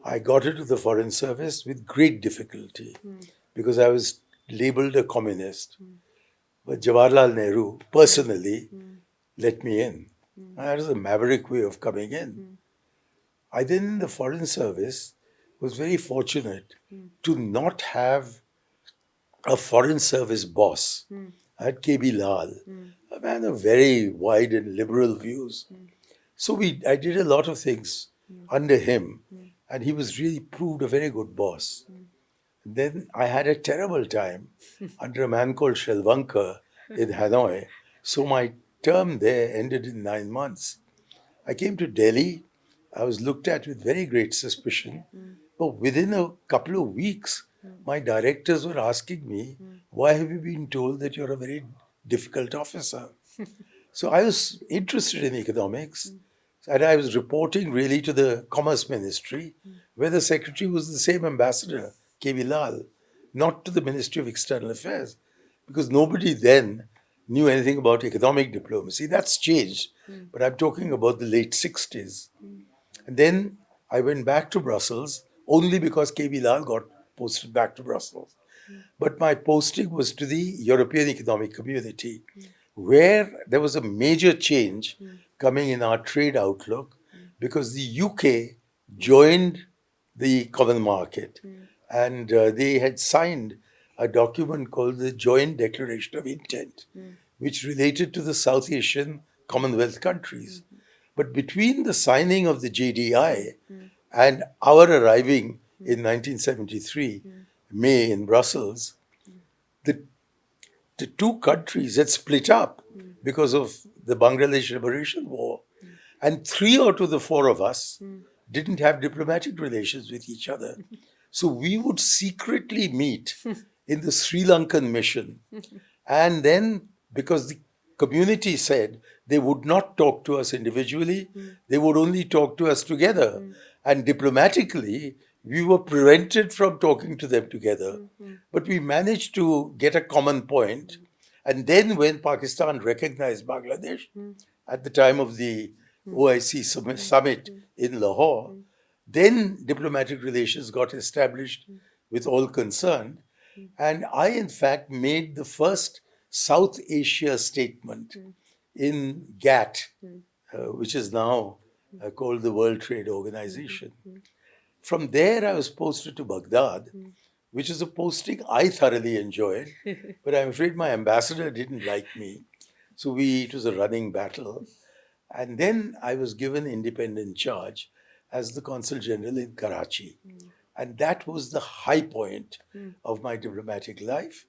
I got into the Foreign Service with great difficulty because I was labeled a communist. But Jawaharlal Nehru personally let me in. That was a maverick way of coming in. I then, in the Foreign Service, was very fortunate to not have a Foreign Service boss. I had KB Lal, a man of very wide and liberal views. So I did a lot of things under him, and he was really proved a very good boss. Then I had a terrible time under a man called Shelvankar in Hanoi. So my term there ended in 9 months. I came to Delhi. I was looked at with very great suspicion. But within a couple of weeks, my directors were asking me, why have you been told that you're a very difficult officer? So I was interested in economics, and I was reporting really to the Commerce Ministry, where the secretary was the same ambassador, K.V. Lal, not to the Ministry of External Affairs, because nobody then knew anything about economic diplomacy. That's changed, but I'm talking about the late 60s. And then I went back to Brussels only because K.V. Lal got posted back to Brussels. But my posting was to the European Economic Community, where there was a major change coming in our trade outlook because the UK joined the common market and they had signed a document called the Joint Declaration of Intent, which related to the South Asian Commonwealth countries. But between the signing of the JDI and our arriving in 1973, May in Brussels, the, the two countries had split up because of the Bangladesh Liberation War. And three out of the four of us didn't have diplomatic relations with each other. So we would secretly meet in the Sri Lankan mission. And then, because the community said they would not talk to us individually, they would only talk to us together. And diplomatically, we were prevented from talking to them together. But we managed to get a common point. And then, when Pakistan recognized Bangladesh at the time of the OIC summit in Lahore, then diplomatic relations got established with all concerned. And I, in fact, made the first South Asia statement in GATT, which is now called the World Trade Organization. From there, I was posted to Baghdad, which is a posting I thoroughly enjoyed, but I'm afraid my ambassador didn't like me. So it was a running battle. And then I was given independent charge as the Consul General in Karachi. And that was the high point of my diplomatic life.